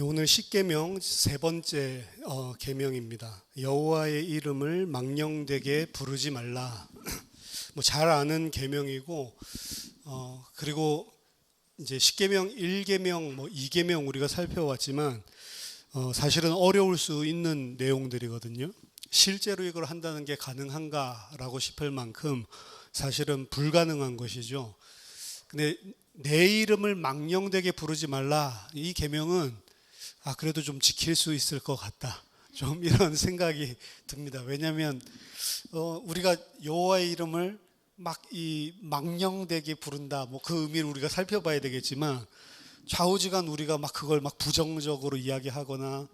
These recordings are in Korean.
오늘 십계명 세 번째 계명입니다. 여호와의 이름을 망령되게 부르지 말라. 잘 아는 계명이고, 그리고 이제 십계명 1계명, 2계명 우리가 살펴왔지만 사실은 어려울 수 있는 내용들이거든요. 실제로 이걸 한다는 게 가능한가라고 싶을 만큼 사실은 불가능한 것이죠. 근데 내 이름을 망령되게 부르지 말라. 이 계명은 그래도 좀 지킬 수 있을 것 같다. 좀 이런 생각이 듭니다. 왜냐하면 우리가 여호와의 이름을 망령되게 부른다. 그 의미를 우리가 살펴봐야 되겠지만 좌우지간 우리가 그걸 부정적으로 이야기하거나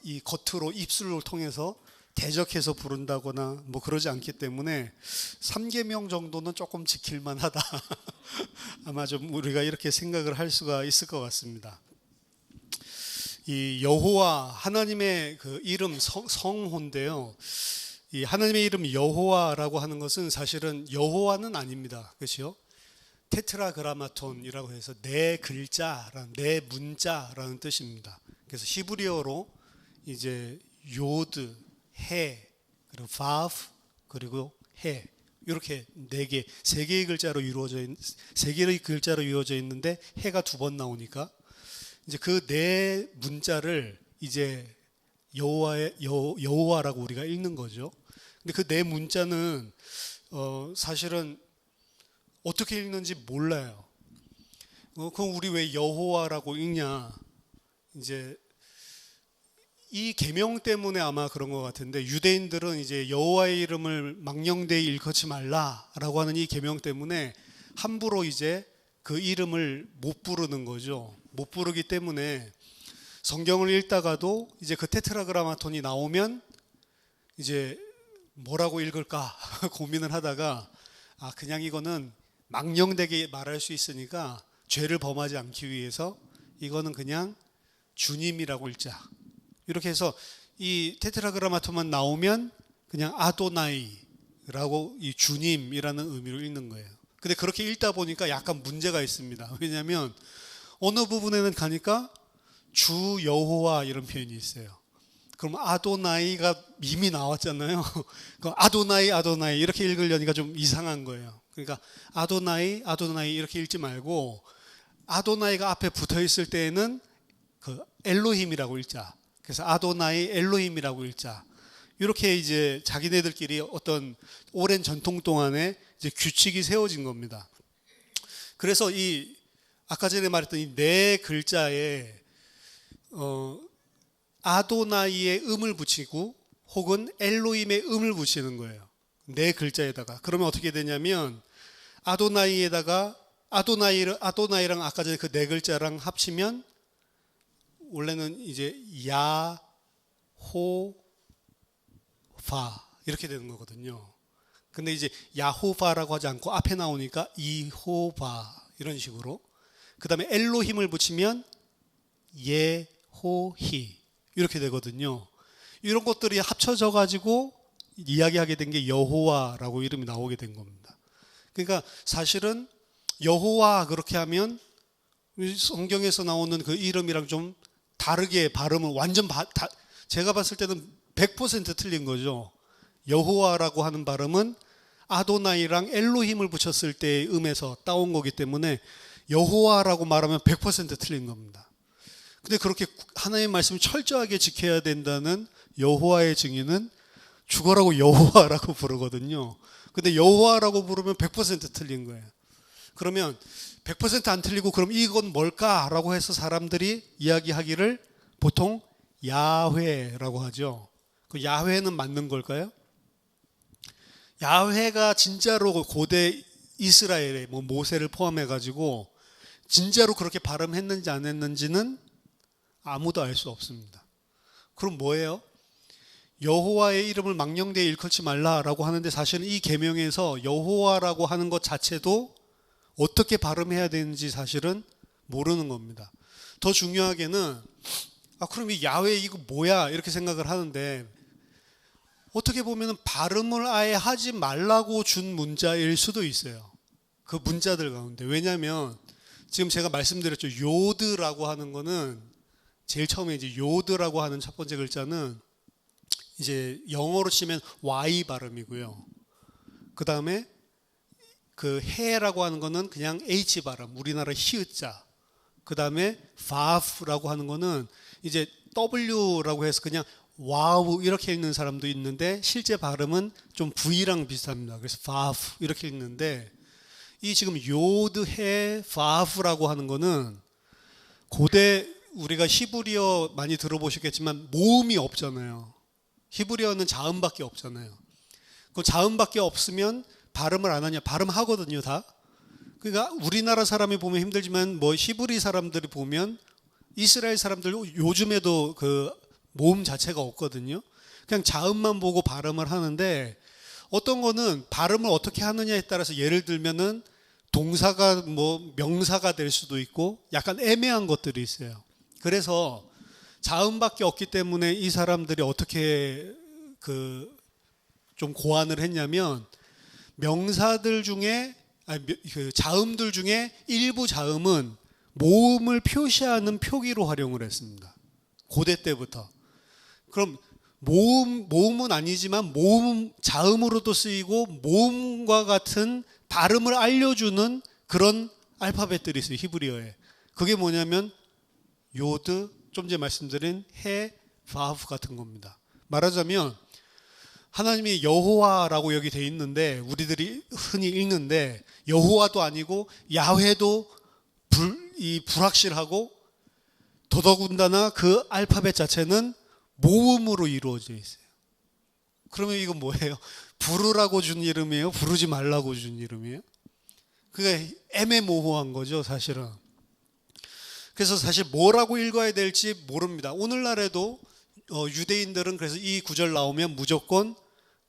이 겉으로 입술을 통해서 대적해서 부른다거나 그러지 않기 때문에 3계명 정도는 조금 지킬만 하다. 아마 좀 우리가 이렇게 생각을 할 수가 있을 것 같습니다. 이 여호와 하나님의 그 이름 성호인데요. 이 하나님의 이름 여호와라고 하는 것은 사실은 여호와는 아닙니다. 그렇죠? 테트라그라마톤이라고 해서 네 글자라는 네 문자라는 뜻입니다. 그래서 히브리어로 이제 요드, 해, 그리고 바브, 그리고 해 이렇게 세 개의 글자로 이루어져 있는데 해가 두 번 나오니까 이제 그 네 문자를 이제 여호와라고 우리가 읽는 거죠. 근데 그 네 문자는 사실은 어떻게 읽는지 몰라요. 그럼 우리 왜 여호와라고 읽냐? 이제 이 계명 때문에 아마 그런 것 같은데 유대인들은 이제 여호와의 이름을 망령되이 일컫지 말라라고 하는 이 계명 때문에 함부로 이제 그 이름을 못 부르는 거죠. 못 부르기 때문에 성경을 읽다가도 이제 그 테트라그라마톤이 나오면 이제 뭐라고 읽을까 고민을 하다가 그냥 이거는 망령되게 말할 수 있으니까 죄를 범하지 않기 위해서 이거는 그냥 주님이라고 읽자. 이렇게 해서 이 테트라그라마톤만 나오면 그냥 아도나이라고 이 주님이라는 의미로 읽는 거예요. 근데 그렇게 읽다 보니까 약간 문제가 있습니다. 왜냐하면 어느 부분에는 가니까 주 여호와 이런 표현이 있어요. 그럼 아도나이가 이미 나왔잖아요. 아도나이 이렇게 읽으려니까 좀 이상한 거예요. 그러니까 아도나이 이렇게 읽지 말고 아도나이가 앞에 붙어 있을 때에는 그 엘로힘이라고 읽자. 그래서 아도나이 엘로힘이라고 읽자. 이렇게 이제 자기네들끼리 어떤 오랜 전통 동안에 이제 규칙이 세워진 겁니다. 그래서 아까 전에 말했던 이 네 글자에 아도나이의 음을 붙이고 혹은 엘로힘의 음을 붙이는 거예요. 네 글자에다가. 그러면 어떻게 되냐면 아도나이랑 아까 전에 그 네 글자랑 합치면 원래는 이제 야호바 이렇게 되는 거거든요. 근데 이제 야호바라고 하지 않고 앞에 나오니까 이호바 이런 식으로. 그 다음에 엘로힘을 붙이면 예호히 이렇게 되거든요. 이런 것들이 합쳐져 가지고 이야기하게 된 게 여호와라고 이름이 나오게 된 겁니다. 그러니까 사실은 여호와 그렇게 하면 성경에서 나오는 그 이름이랑 좀 다르게 발음을 제가 봤을 때는 100% 틀린 거죠. 여호와라고 하는 발음은 아도나이랑 엘로힘을 붙였을 때의 음에서 따온 거기 때문에 여호와라고 말하면 100% 틀린 겁니다. 근데 그렇게 하나님의 말씀을 철저하게 지켜야 된다는 여호와의 증인은 죽어라고 여호와라고 부르거든요. 근데 여호와라고 부르면 100% 틀린 거예요. 그러면 100% 안 틀리고 그럼 이건 뭘까라고 해서 사람들이 이야기하기를 보통 야훼라고 하죠. 그 야훼는 맞는 걸까요? 야훼가 진짜로 고대 이스라엘의 모세를 포함해 가지고 진짜로 그렇게 발음했는지 안 했는지는 아무도 알 수 없습니다. 그럼 뭐예요? 여호와의 이름을 망령되이 일컫지 말라라고 하는데 사실은 이 계명에서 여호와라고 하는 것 자체도 어떻게 발음해야 되는지 사실은 모르는 겁니다. 더 중요하게는 그럼 이 야훼 이거 뭐야 이렇게 생각을 하는데 어떻게 보면 발음을 아예 하지 말라고 준 문자일 수도 있어요. 그 문자들 가운데. 왜냐하면 지금 제가 말씀드렸죠. 요드라고 하는 거는 제일 처음에 이제 요드라고 하는 첫 번째 글자는 이제 영어로 치면 Y 발음이고요. 그 다음에 그 해라고 하는 거는 그냥 H 발음, 우리나라 히읗자. 그 다음에 바프라고 하는 거는 이제 W라고 해서 그냥 와우 이렇게 읽는 사람도 있는데 실제 발음은 좀 V랑 비슷합니다. 그래서 바프 이렇게 읽는데 이 지금 요드 해 바프라고 하는 거는 고대 우리가 히브리어 많이 들어보셨겠지만 모음이 없잖아요. 히브리어는 자음밖에 없잖아요. 그 자음밖에 없으면 발음을 안 하냐? 발음하거든요, 다. 그러니까 우리나라 사람이 보면 힘들지만 뭐 히브리 사람들이 보면 이스라엘 사람들 요즘에도 그 모음 자체가 없거든요. 그냥 자음만 보고 발음을 하는데 어떤 거는 발음을 어떻게 하느냐에 따라서 예를 들면은 동사가 뭐 명사가 될 수도 있고 약간 애매한 것들이 있어요. 그래서 자음밖에 없기 때문에 이 사람들이 어떻게 그 좀 고안을 했냐면 명사들 중에 그 자음들 중에 일부 자음은 모음을 표시하는 표기로 활용을 했습니다. 고대 때부터. 그럼 모음은 아니지만 모음 자음으로도 쓰이고 모음과 같은 발음을 알려주는 그런 알파벳들이 있어요. 히브리어에. 그게 뭐냐면 요드, 좀 전에 말씀드린 해, 바프 같은 겁니다. 말하자면 하나님이 여호와라고 여기 돼 있는데 우리들이 흔히 읽는데 여호와도 아니고 야훼도 불확실하고 더더군다나 그 알파벳 자체는 모음으로 이루어져 있어요. 그러면 이건 뭐예요? 부르라고 준 이름이에요? 부르지 말라고 준 이름이에요? 그게 애매모호한 거죠, 사실은. 그래서 사실 뭐라고 읽어야 될지 모릅니다. 오늘날에도 유대인들은 그래서 이 구절 나오면 무조건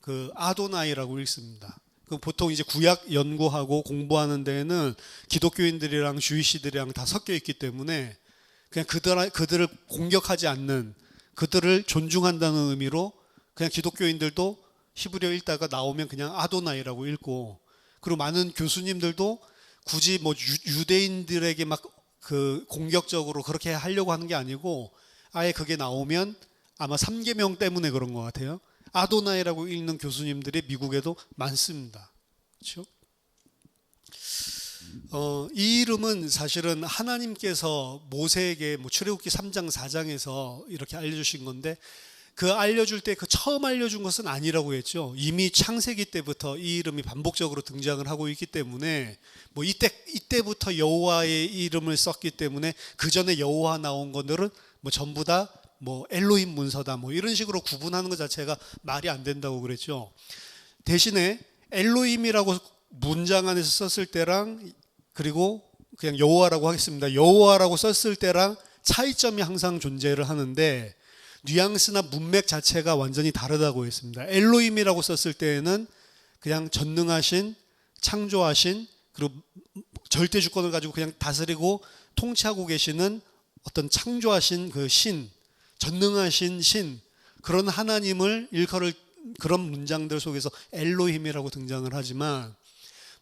그 아도나이라고 읽습니다. 보통 이제 구약 연구하고 공부하는 데에는 기독교인들이랑 주이시들이랑 다 섞여 있기 때문에 그냥 그들을 공격하지 않는, 그들을 존중한다는 의미로 그냥 기독교인들도 히브리어 읽다가 나오면 그냥 아도나이라고 읽고, 그리고 많은 교수님들도 굳이 뭐 유대인들에게 막 그 공격적으로 그렇게 하려고 하는 게 아니고 아예 그게 나오면 아마 3계명 때문에 그런 것 같아요. 아도나이라고 읽는 교수님들이 미국에도 많습니다. 그렇죠? 이 이름은 사실은 하나님께서 모세에게 뭐 출애굽기 3장 4장에서 이렇게 알려주신 건데 그 알려줄 때 그 처음 알려준 것은 아니라고 했죠. 이미 창세기 때부터 이 이름이 반복적으로 등장을 하고 있기 때문에 뭐 이때부터 여호와의 이름을 썼기 때문에 그 전에 여호와 나온 것들은 뭐 전부 다 뭐 엘로힘 문서다 뭐 이런 식으로 구분하는 것 자체가 말이 안 된다고 그랬죠. 대신에 엘로힘이라고 문장 안에서 썼을 때랑 그리고 그냥 여호와라고 하겠습니다. 여호와라고 썼을 때랑 차이점이 항상 존재를 하는데 뉘앙스나 문맥 자체가 완전히 다르다고 했습니다. 엘로힘이라고 썼을 때에는 그냥 전능하신, 창조하신, 그리고 절대 주권을 가지고 그냥 다스리고 통치하고 계시는 어떤 창조하신 그 신, 전능하신 신, 그런 하나님을 일컬을 그런 문장들 속에서 엘로힘이라고 등장을 하지만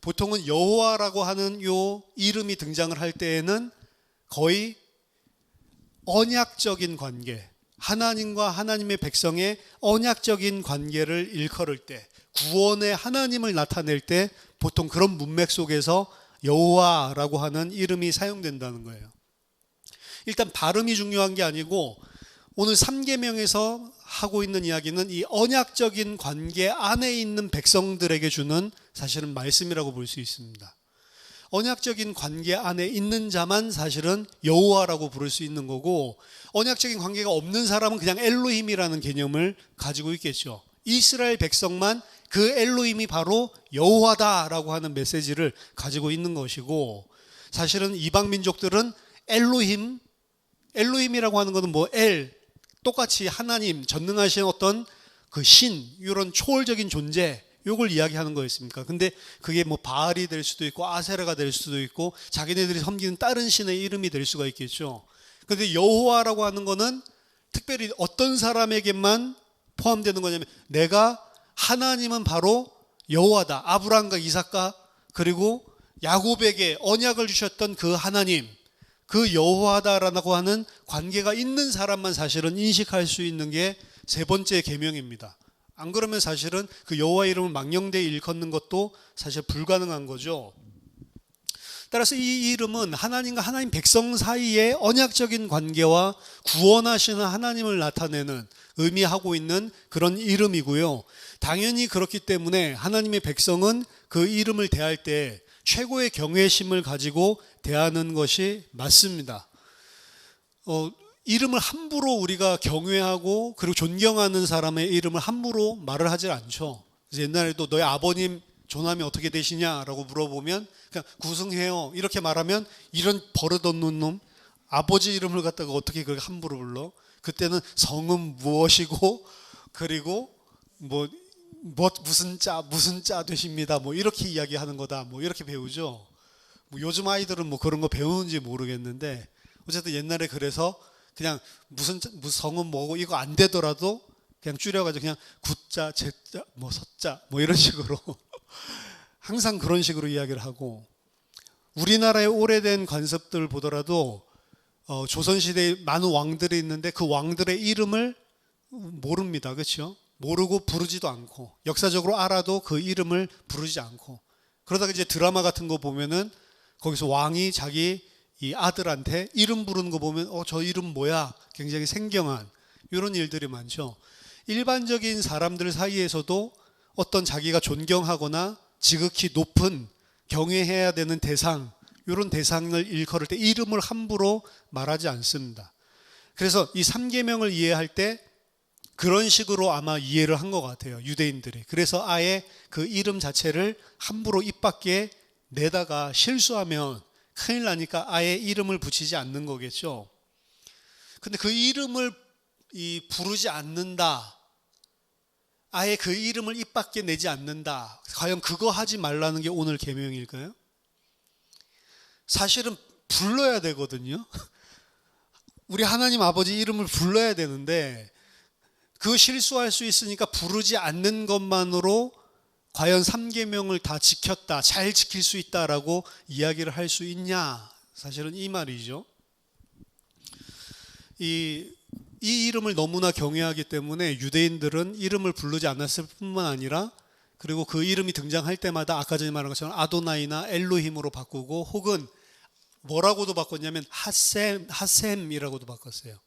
보통은 여호와라고 하는 요 이름이 등장을 할 때에는 거의 언약적인 관계, 하나님과 하나님의 백성의 언약적인 관계를 일컬을 때, 구원의 하나님을 나타낼 때 보통 그런 문맥 속에서 여호와라고 하는 이름이 사용된다는 거예요. 일단 발음이 중요한 게 아니고 오늘 3계명에서 하고 있는 이야기는 이 언약적인 관계 안에 있는 백성들에게 주는 사실은 말씀이라고 볼 수 있습니다. 언약적인 관계 안에 있는 자만 사실은 여호와라고 부를 수 있는 거고, 언약적인 관계가 없는 사람은 그냥 엘로힘이라는 개념을 가지고 있겠죠. 이스라엘 백성만 그 엘로힘이 바로 여호와다라고 하는 메시지를 가지고 있는 것이고, 사실은 이방 민족들은 엘로힘이라고 하는 것은 뭐 똑같이 하나님, 전능하신 어떤 그 신, 이런 초월적인 존재, 요걸 이야기하는 거였습니까? 근데 그게 뭐 바알이 될 수도 있고 아세라가 될 수도 있고 자기네들이 섬기는 다른 신의 이름이 될 수가 있겠죠. 근데 여호와라고 하는 거는 특별히 어떤 사람에게만 포함되는 거냐면, 내가 하나님은 바로 여호와다. 아브라함과 이삭과 그리고 야곱에게 언약을 주셨던 그 하나님, 그 여호와다라고 하는 관계가 있는 사람만 사실은 인식할 수 있는 게 세 번째 계명입니다. 안 그러면 사실은 그 여호와 이름을 망령되이 일컫는 것도 사실 불가능한 거죠. 따라서 이 이름은 하나님과 하나님 백성 사이의 언약적인 관계와 구원하시는 하나님을 나타내는, 의미하고 있는 그런 이름이고요. 당연히 그렇기 때문에 하나님의 백성은 그 이름을 대할 때 최고의 경외심을 가지고 대하는 것이 맞습니다. 이름을 함부로 우리가 경외하고 그리고 존경하는 사람의 이름을 함부로 말을 하질 않죠. 그래서 옛날에도 너희 아버님 조남이 어떻게 되시냐라고 물어보면 그냥 구승해요 이렇게 말하면, 이런 버릇없는 놈, 아버지 이름을 갖다가 어떻게 그렇게 함부로 불러? 그때는 성은 무엇이고 그리고 무슨 자 되십니다 이렇게 이야기하는 거다 이렇게 배우죠. 요즘 아이들은 그런 거 배우는지 모르겠는데, 어쨌든 옛날에 그래서 그냥 무슨 성은 뭐고 이거 안 되더라도 그냥 줄여가지고 그냥 구자, 제자, 서자 이런 식으로 항상 그런 식으로 이야기를 하고, 우리나라의 오래된 관습들 보더라도 조선시대에 많은 왕들이 있는데 그 왕들의 이름을 모릅니다. 그렇죠? 모르고 부르지도 않고, 역사적으로 알아도 그 이름을 부르지 않고, 그러다가 이제 드라마 같은 거 보면은 거기서 왕이 자기 이 아들한테 이름 부르는 거 보면 저 이름 뭐야? 굉장히 생경한 이런 일들이 많죠. 일반적인 사람들 사이에서도 어떤 자기가 존경하거나 지극히 높은 경외해야 되는 대상, 이런 대상을 일컬을 때 이름을 함부로 말하지 않습니다. 그래서 이 3계명을 이해할 때 그런 식으로 아마 이해를 한 것 같아요, 유대인들이. 그래서 아예 그 이름 자체를 함부로 입 밖에 내다가 실수하면 큰일 나니까 아예 이름을 붙이지 않는 거겠죠. 근데 그 이름을 부르지 않는다, 아예 그 이름을 입 밖에 내지 않는다, 과연 그거 하지 말라는 게 오늘 계명일까요? 사실은 불러야 되거든요. 우리 하나님 아버지 이름을 불러야 되는데 그 실수할 수 있으니까 부르지 않는 것만으로 과연 3계명을 다 지켰다, 잘 지킬 수 있다라고 이야기를 할 수 있냐? 사실은 이 말이죠. 이 이름을 너무나 경외하기 때문에 유대인들은 이름을 부르지 않았을 뿐만 아니라, 그리고 그 이름이 등장할 때마다 아까 전에 말한 것처럼 아도나이나 엘로힘으로 바꾸고, 혹은 뭐라고도 바꿨냐면 하셈이라고도 바꿨어요.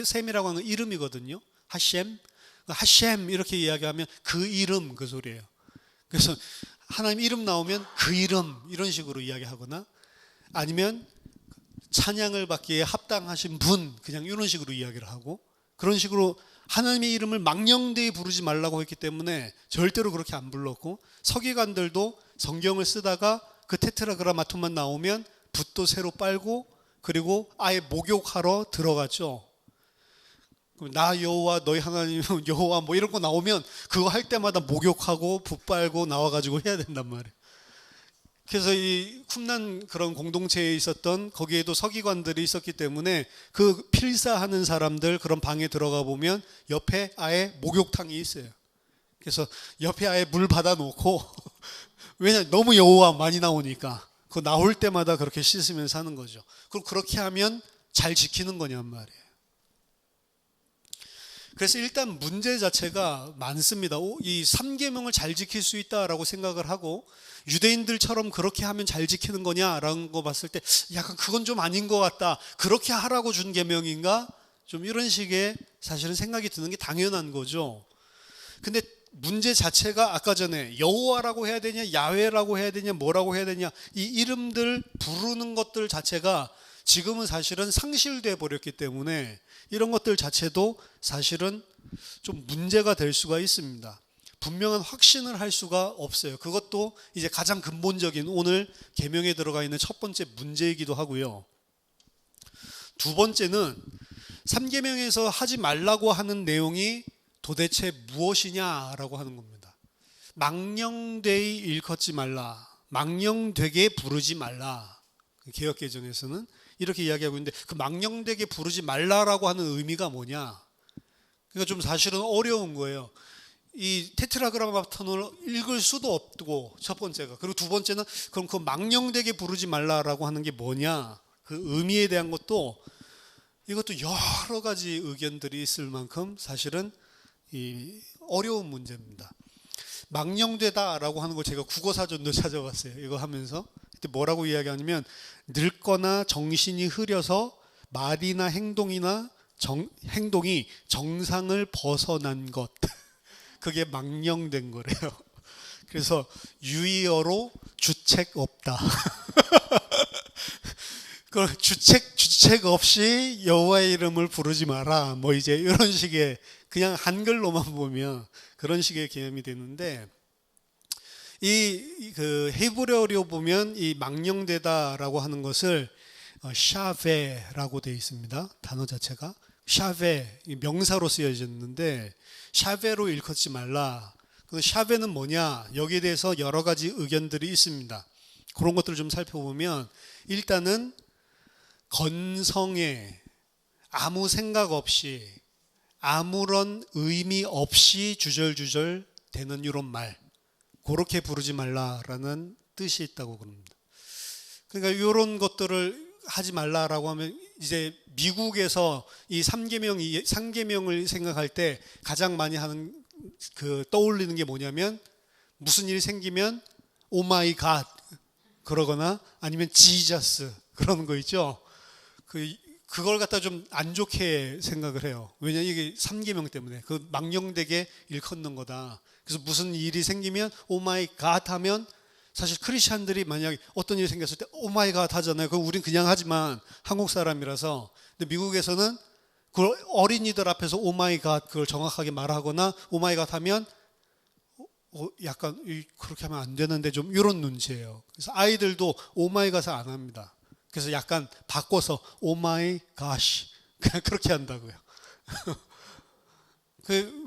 셈이라고 하는 건 이름이거든요. 하셈 이렇게 이야기하면 그 이름, 그 소리예요. 그래서 하나님 이름 나오면 그 이름 이런 식으로 이야기하거나, 아니면 찬양을 받기에 합당하신 분, 그냥 이런 식으로 이야기를 하고, 그런 식으로 하나님의 이름을 망령되이 부르지 말라고 했기 때문에 절대로 그렇게 안 불렀고, 서기관들도 성경을 쓰다가 그 테트라그라마톤만 나오면 붓도 새로 빨고 그리고 아예 목욕하러 들어갔죠. 나 여호와 너희 하나님 여호와 이런 거 나오면 그거 할 때마다 목욕하고 붓 빨고 나와가지고 해야 된단 말이에요. 그래서 이 쿰난 그런 공동체에 있었던, 거기에도 서기관들이 있었기 때문에 그 필사하는 사람들 그런 방에 들어가 보면 옆에 아예 목욕탕이 있어요. 그래서 옆에 아예 물 받아 놓고 왜냐, 너무 여호와 많이 나오니까 그 나올 때마다 그렇게 씻으면서 하는 거죠. 그럼 그렇게 하면 잘 지키는 거냔 말이에요. 그래서 일단 문제 자체가 많습니다. 이 3계명을 잘 지킬 수 있다라고 생각을 하고, 유대인들처럼 그렇게 하면 잘 지키는 거냐라는 거 봤을 때 약간 그건 좀 아닌 것 같다, 그렇게 하라고 준 계명인가, 좀 이런 식의 사실은 생각이 드는 게 당연한 거죠. 근데 문제 자체가 아까 전에 여호와라고 해야 되냐, 야훼라고 해야 되냐, 뭐라고 해야 되냐, 이 이름들 부르는 것들 자체가 지금은 사실은 상실돼 버렸기 때문에 이런 것들 자체도 사실은 좀 문제가 될 수가 있습니다. 분명한 확신을 할 수가 없어요. 그것도 이제 가장 근본적인 오늘 계명에 들어가 있는 첫 번째 문제이기도 하고요. 두 번째는 3계명에서 하지 말라고 하는 내용이 도대체 무엇이냐라고 하는 겁니다. 망령되이 일컫지 말라, 망령되게 부르지 말라. 개역개정에서는 이렇게 이야기하고 있는데, 그 망령되게 부르지 말라라고 하는 의미가 뭐냐? 그러니까 좀 사실은 어려운 거예요. 이 테트라그라마톤을 읽을 수도 없고, 첫 번째가. 그리고 두 번째는 그럼 그 망령되게 부르지 말라라고 하는 게 뭐냐, 그 의미에 대한 것도, 이것도 여러 가지 의견들이 있을 만큼 사실은 이 어려운 문제입니다. 망령되다라고 하는 걸 제가 국어사전도 찾아봤어요. 이거 하면서 그때 뭐라고 이야기하냐면, 늙거나 정신이 흐려서 말이나 행동이 정상을 벗어난 것, 그게 망령된 거래요. 그래서 유의어로 주책 없다. 그 주책 없이 여호와의 이름을 부르지 마라. 뭐 이제 이런 식의, 그냥 한글로만 보면 그런 식의 개념이 되는데, 그 헤브리어로 보면 이 망령되다라고 하는 것을 샤베라고 되어 있습니다. 단어 자체가 샤베, 명사로 쓰여졌는데 샤베로 일컫지 말라. 그 샤베는 뭐냐? 여기에 대해서 여러 가지 의견들이 있습니다. 그런 것들을 좀 살펴보면, 일단은 건성에 아무 생각 없이 아무런 의미 없이 주절주절 되는 이런 말, 그렇게 부르지 말라라는 뜻이 있다고 그럽니다. 그러니까 이런 것들을 하지 말라라고 하면, 이제 미국에서 이 삼계명을 생각할 때 가장 많이 하는 떠올리는 게 뭐냐면, 무슨 일이 생기면 오 마이 갓 그러거나 아니면 지저스 그러는 거 있죠. 그걸 갖다 좀 안 좋게 생각을 해요. 왜냐하면 이게 삼계명 때문에 그 망령되게 일컫는 거다. 그래서 무슨 일이 생기면 오 마이 갓 하면, 사실 크리스찬들이 만약에 어떤 일이 생겼을 때 오 마이 갓 하잖아요. 그럼 우린 그냥 하지만 한국 사람이라서. 근데 미국에서는 그걸 어린이들 앞에서 오 마이 갓 그걸 정확하게 말하거나 오 마이 갓 하면 약간 그렇게 하면 안 되는데 좀 이런 눈치예요. 그래서 아이들도 오 마이 갓을 안 합니다. 그래서 약간 바꿔서 오 마이 갓이 그냥 그렇게 한다고요.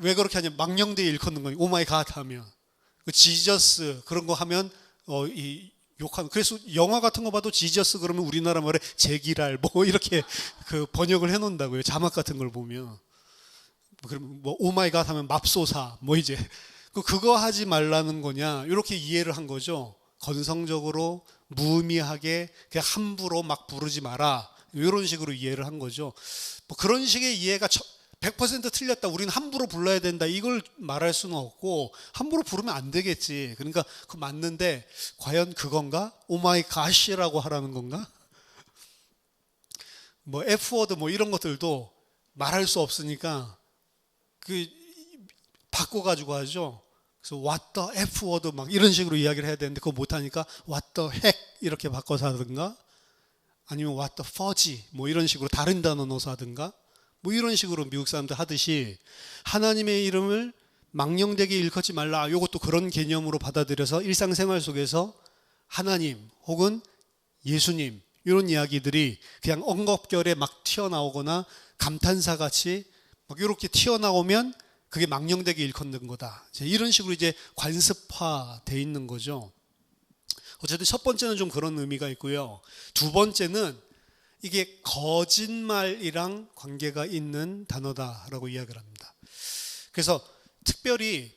왜 그렇게 하냐면 망령되게 일컫는 거예요. 오 마이 갓 하면. 지저스 그런 거 하면 욕하는. 그래서 영화 같은 거 봐도 지저스 그러면 우리나라 말에 제기랄 뭐 이렇게 그 번역을 해 놓는다고요. 자막 같은 걸 보면. 그러면 뭐 오 마이 갓 하면 맙소사 뭐 이제 그거 하지 말라는 거냐, 이렇게 이해를 한 거죠. 건성적으로 무의미하게 그냥 함부로 막 부르지 마라, 이런 식으로 이해를 한 거죠. 뭐 그런 식의 이해가 100% 틀렸다, 우리는 함부로 불러야 된다, 이걸 말할 수는 없고, 함부로 부르면 안 되겠지. 그러니까 그 맞는데 과연 그건가? 오마이 갓이라고 하라는 건가? 뭐 F워드 뭐 이런 것들도 말할 수 없으니까 바꿔가지고 하죠. 그래서 what the F워드 막 이런 식으로 이야기를 해야 되는데 그거 못하니까 what the heck 이렇게 바꿔서 하든가, 아니면 what the fudge 뭐 이런 식으로 다른 단어 넣어서 하든가, 뭐 이런 식으로 미국 사람들 하듯이 하나님의 이름을 망령되게 일컫지 말라, 이것도 그런 개념으로 받아들여서 일상생활 속에서 하나님 혹은 예수님 이런 이야기들이 그냥 엉겁결에 막 튀어나오거나 감탄사같이 막 이렇게 튀어나오면 그게 망령되게 일컫는 거다, 이런 식으로 이제 관습화되어 있는 거죠. 어쨌든 첫 번째는 좀 그런 의미가 있고요. 두 번째는 이게 거짓말이랑 관계가 있는 단어다라고 이야기를 합니다. 그래서 특별히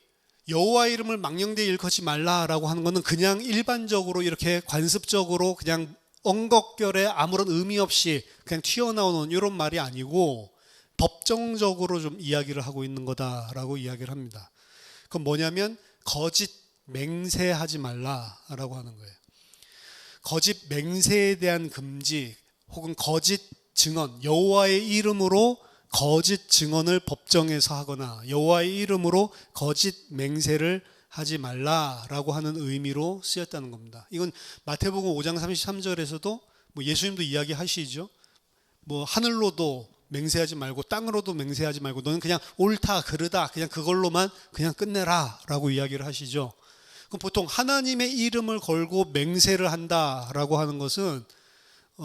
여호와 이름을 망령되게 일컫지 말라라고 하는 것은 그냥 일반적으로 이렇게 관습적으로 그냥 엉겁결에 아무런 의미 없이 그냥 튀어나오는 이런 말이 아니고, 법정적으로 좀 이야기를 하고 있는 거다라고 이야기를 합니다. 그건 뭐냐면 거짓 맹세하지 말라라고 하는 거예요. 거짓 맹세에 대한 금지 혹은 거짓 증언, 여호와의 이름으로 거짓 증언을 법정에서 하거나 여호와의 이름으로 거짓 맹세를 하지 말라라고 하는 의미로 쓰였다는 겁니다. 이건 마태복음 5장 33절에서도 뭐 예수님도 이야기하시죠. 뭐 하늘로도 맹세하지 말고 땅으로도 맹세하지 말고 너는 그냥 옳다 그르다 그냥 그걸로만 그냥 끝내라 라고 이야기를 하시죠. 그럼 보통 하나님의 이름을 걸고 맹세를 한다라고 하는 것은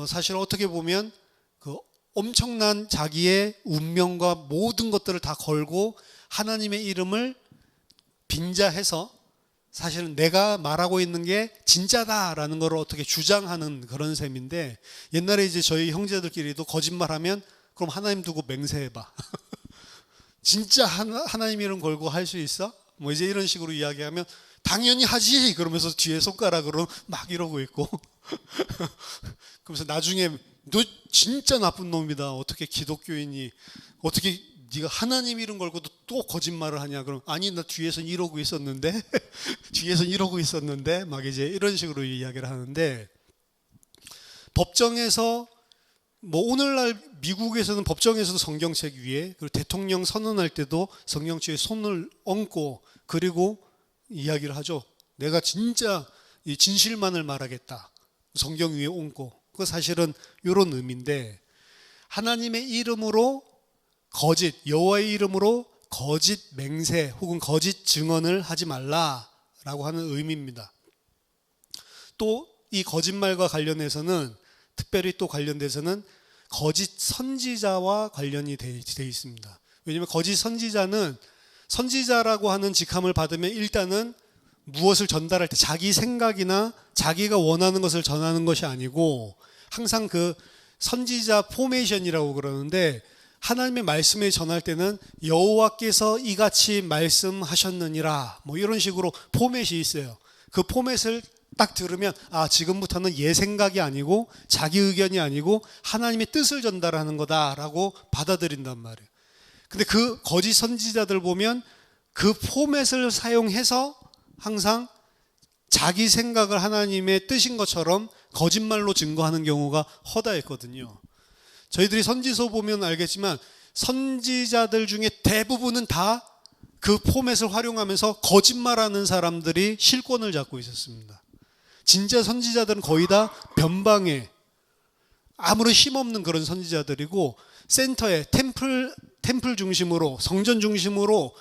사실 어떻게 보면 그 엄청난 자기의 운명과 모든 것들을 다 걸고 하나님의 이름을 빙자해서 사실은 내가 말하고 있는 게 진짜다라는 걸 어떻게 주장하는 그런 셈인데, 옛날에 이제 저희 형제들끼리도 거짓말하면 그럼 하나님 두고 맹세해봐. 진짜 하나님 이름 걸고 할 수 있어? 뭐 이제 이런 식으로 이야기하면 당연히 하지 그러면서 뒤에 손가락으로 막 이러고 있고 그러면서 나중에 너 진짜 나쁜 놈이다. 어떻게 기독교인이 어떻게 네가 하나님 이름 걸고도 또 거짓말을 하냐. 그럼 아니 나 뒤에선 이러고 있었는데 뒤에선 이러고 있었는데 막 이제 이런 식으로 이야기를 하는데 법정에서 뭐 오늘날 미국에서는 법정에서도 성경책 위에 그리고 대통령 선언할 때도 성경책에 손을 얹고 그리고 이야기를 하죠. 내가 진짜 이 진실만을 말하겠다. 성경 위에 얹고. 그 사실은 이런 의미인데 하나님의 이름으로 거짓, 여호와의 이름으로 거짓 맹세 혹은 거짓 증언을 하지 말라라고 하는 의미입니다. 또 이 거짓말과 관련해서는 특별히 또 관련돼서는 거짓 선지자와 관련이 돼 있습니다. 왜냐하면 거짓 선지자는 선지자라고 하는 직함을 받으면 일단은 무엇을 전달할 때 자기 생각이나 자기가 원하는 것을 전하는 것이 아니고 항상 그 선지자 포메이션이라고 그러는데 하나님의 말씀을 전할 때는 여호와께서 이같이 말씀하셨느니라 뭐 이런 식으로 포맷이 있어요. 그 포맷을 딱 들으면 아 지금부터는 얘 생각이 아니고 자기 의견이 아니고 하나님의 뜻을 전달하는 거다라고 받아들인단 말이에요. 근데 그 거짓 선지자들 보면 그 포맷을 사용해서 항상 자기 생각을 하나님의 뜻인 것처럼 거짓말로 증거하는 경우가 허다했거든요. 저희들이 선지서 보면 알겠지만 선지자들 중에 대부분은 다 그 포맷을 활용하면서 거짓말하는 사람들이 실권을 잡고 있었습니다. 진짜 선지자들은 거의 다 변방에 아무런 힘없는 그런 선지자들이고 센터에 템플 중심으로 성전 중심으로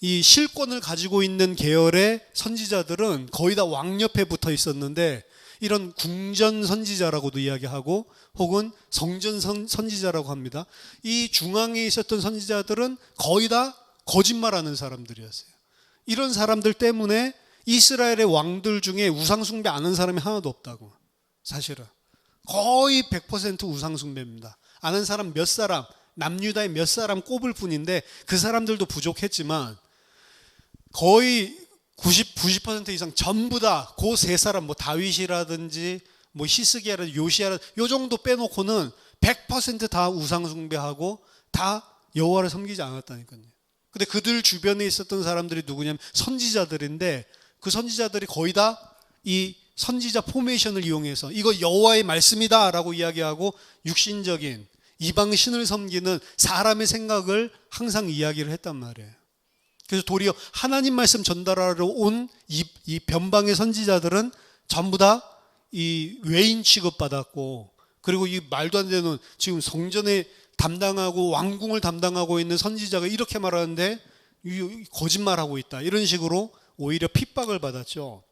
이 실권을 가지고 있는 계열의 선지자들은 거의 다 왕 옆에 붙어 있었는데 이런 궁전 선지자라고도 이야기하고 혹은 성전 선지자라고 합니다. 이 중앙에 있었던 선지자들은 거의 다 거짓말하는 사람들이었어요. 이런 사람들 때문에 이스라엘의 왕들 중에 우상숭배 안 하는 사람이 하나도 없다고. 사실은 거의 100% 우상숭배입니다. 아는 사람 몇 사람, 남유다의 몇 사람 꼽을 뿐인데 그 사람들도 부족했지만 거의 90% 이상 전부 다 그 세 사람 뭐 다윗이라든지 뭐 히스기야라든지 요시야라든지 요 정도 빼놓고는 100% 다 우상숭배하고 다 여호와를 섬기지 않았다니까요. 근데 그들 주변에 있었던 사람들이 누구냐면 선지자들인데 그 선지자들이 거의 다 이 선지자 포메이션을 이용해서 이거 여호와의 말씀이다라고 이야기하고 육신적인 이방 신을 섬기는 사람의 생각을 항상 이야기를 했단 말이에요. 그래서 도리어 하나님 말씀 전달하러 온 이 변방의 선지자들은 전부 다 이 외인 취급받았고 그리고 이 말도 안 되는 지금 성전에 담당하고 왕궁을 담당하고 있는 선지자가 이렇게 말하는데 거짓말하고 있다. 이런 식으로 오히려 핍박을 받았죠.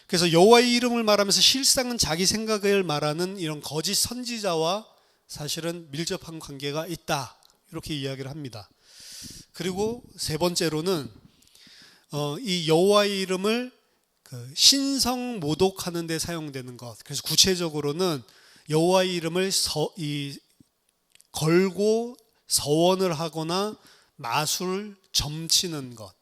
그래서 여호와의 이름을 말하면서 실상은 자기 생각을 말하는 이런 거짓 선지자와 사실은 밀접한 관계가 있다. 이렇게 이야기를 합니다. 그리고 세 번째로는 이 여호와의 이름을 신성 모독하는 데 사용되는 것. 그래서 구체적으로는 여호와의 이름을 걸고 서원을 하거나 마술 점치는 것.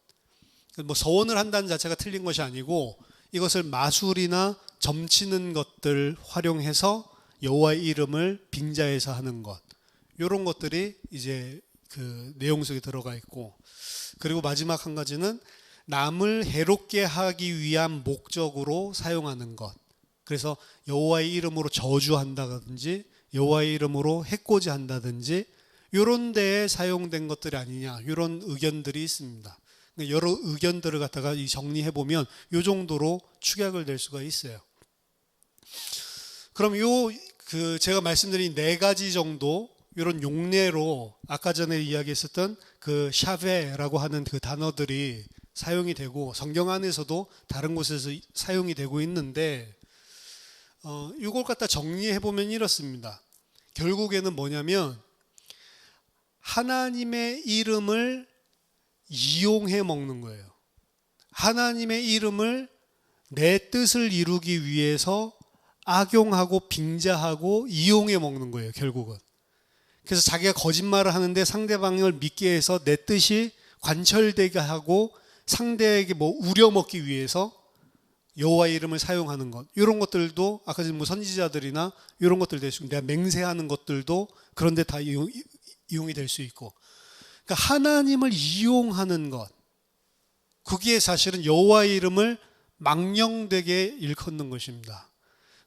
뭐 서원을 한다는 자체가 틀린 것이 아니고 이것을 마술이나 점치는 것들 활용해서 여호와의 이름을 빙자해서 하는 것. 이런 것들이 이제 그 내용 속에 들어가 있고 그리고 마지막 한 가지는 남을 해롭게 하기 위한 목적으로 사용하는 것. 그래서 여호와의 이름으로 저주한다든지 여호와의 이름으로 해코지 한다든지 이런 데에 사용된 것들이 아니냐 이런 의견들이 있습니다. 여러 의견들을 갖다가 정리해 보면 이 정도로 축약을 될 수가 있어요. 그럼 제가 말씀드린 네 가지 정도 이런 용례로 아까 전에 이야기했었던 그 샤베라고 하는 그 단어들이 사용이 되고 성경 안에서도 다른 곳에서 사용이 되고 있는데 이걸 갖다 정리해 보면 이렇습니다. 결국에는 뭐냐면 하나님의 이름을 이용해 먹는 거예요. 하나님의 이름을 내 뜻을 이루기 위해서 악용하고 빙자하고 이용해 먹는 거예요. 결국은. 그래서 자기가 거짓말을 하는데 상대방을 믿게 해서 내 뜻이 관철되게 하고 상대에게 뭐 우려먹기 위해서 여호와의 이름을 사용하는 것, 이런 것들도 아까 전에 뭐 선지자들이나 이런 것들 될 수 있고, 내가 맹세하는 것들도 그런데 다 이용이 될 수 있고, 그러니까 하나님을 이용하는 것, 그게 사실은 여호와의 이름을 망령되게 일컫는 것입니다.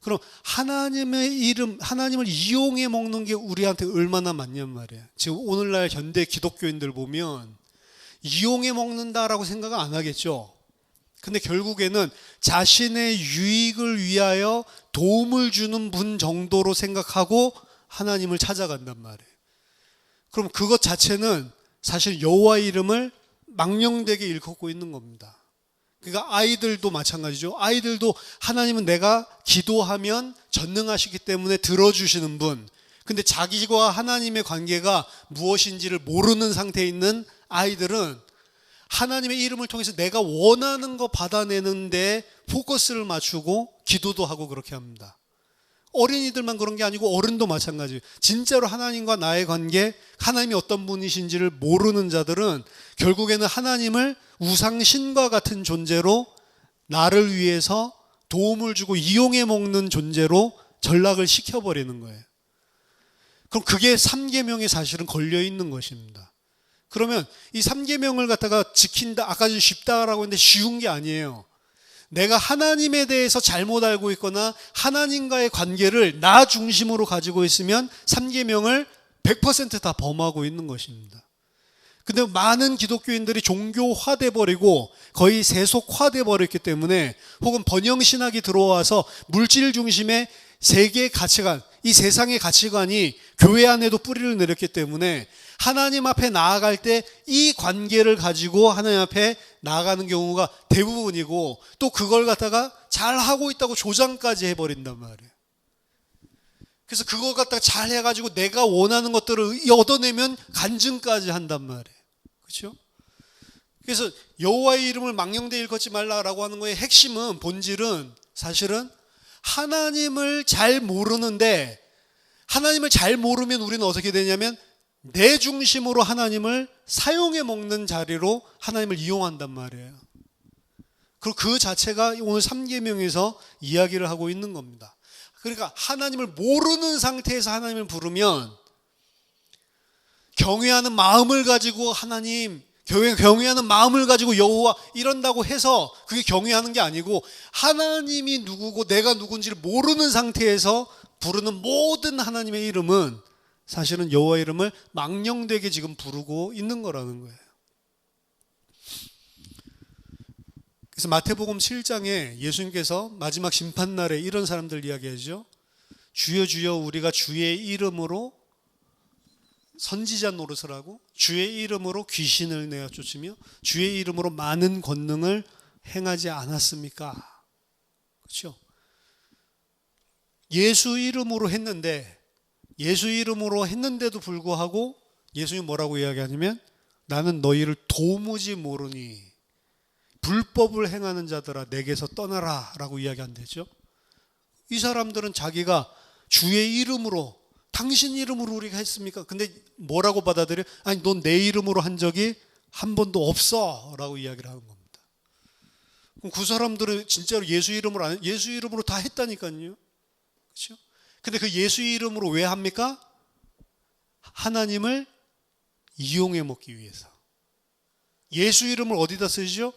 그럼 하나님의 이름, 하나님을 이용해 먹는 게 우리한테 얼마나 많냔 말이에요. 지금 오늘날 현대 기독교인들 보면 이용해 먹는다라고 생각은 안 하겠죠. 근데 결국에는 자신의 유익을 위하여 도움을 주는 분 정도로 생각하고 하나님을 찾아간단 말이에요. 그럼 그것 자체는 사실 여호와의 이름을 망령되게 일컫고 있는 겁니다. 그러니까 아이들도 마찬가지죠. 아이들도 하나님은 내가 기도하면 전능하시기 때문에 들어주시는 분. 근데 자기와 하나님의 관계가 무엇인지를 모르는 상태에 있는 아이들은 하나님의 이름을 통해서 내가 원하는 거 받아내는데 포커스를 맞추고 기도도 하고 그렇게 합니다. 어린이들만 그런 게 아니고 어른도 마찬가지예요. 진짜로 하나님과 나의 관계, 하나님이 어떤 분이신지를 모르는 자들은 결국에는 하나님을 우상신과 같은 존재로 나를 위해서 도움을 주고 이용해 먹는 존재로 전락을 시켜버리는 거예요. 그럼 그게 3계명에 사실은 걸려 있는 것입니다. 그러면 이 3계명을 갖다가 지킨다, 아까 좀 쉽다라고 했는데 쉬운 게 아니에요. 내가 하나님에 대해서 잘못 알고 있거나 하나님과의 관계를 나 중심으로 가지고 있으면 3계명을 100% 다 범하고 있는 것입니다. 근데 많은 기독교인들이 종교화돼 버리고 거의 세속화돼 버렸기 때문에, 혹은 번영신학이 들어와서 물질 중심의 세계의 가치관, 이 세상의 가치관이 교회 안에도 뿌리를 내렸기 때문에 하나님 앞에 나아갈 때 이 관계를 가지고 하나님 앞에 나아가는 경우가 대부분이고, 또 그걸 갖다가 잘하고 있다고 조장까지 해버린단 말이에요. 그래서 그걸 갖다가 잘 해가지고 내가 원하는 것들을 얻어내면 간증까지 한단 말이에요. 그렇죠? 그래서 여호와의 이름을 망령되이 일컫지 말라라고 하는 거의 핵심은, 본질은 사실은 하나님을 잘 모르는데, 하나님을 잘 모르면 우리는 어떻게 되냐면 내 중심으로 하나님을 사용해 먹는 자리로 하나님을 이용한단 말이에요. 그리고 그 자체가 오늘 3계명에서 이야기를 하고 있는 겁니다. 그러니까 하나님을 모르는 상태에서 하나님을 부르면 경외하는 마음을 가지고 하나님, 경외하는 마음을 가지고 여호와 이런다고 해서 그게 경외하는 게 아니고, 하나님이 누구고 내가 누군지를 모르는 상태에서 부르는 모든 하나님의 이름은 사실은 여호와의 이름을 망령되게 지금 부르고 있는 거라는 거예요. 그래서 마태복음 7장에 예수님께서 마지막 심판날에 이런 사람들 이야기하죠. 주여 주여 우리가 주의 이름으로 선지자 노릇을 하고 주의 이름으로 귀신을 내어 쫓으며 주의 이름으로 많은 권능을 행하지 않았습니까? 그렇죠? 예수 이름으로 했는데도 불구하고 예수님이 뭐라고 이야기하냐면, 나는 너희를 도무지 모르니 불법을 행하는 자들아 내게서 떠나라 라고 이야기한대죠. 이 사람들은 자기가 주의 이름으로, 당신 이름으로 우리가 했습니까? 근데 뭐라고 받아들여? 아니, 넌 내 이름으로 한 적이 한 번도 없어 라고 이야기를 하는 겁니다. 그럼 그 사람들은 진짜로 예수 이름으로 다 했다니까요. 그렇죠? 근데 그 예수 이름으로 왜 합니까? 하나님을 이용해 먹기 위해서. 예수 이름을 어디다 쓰죠?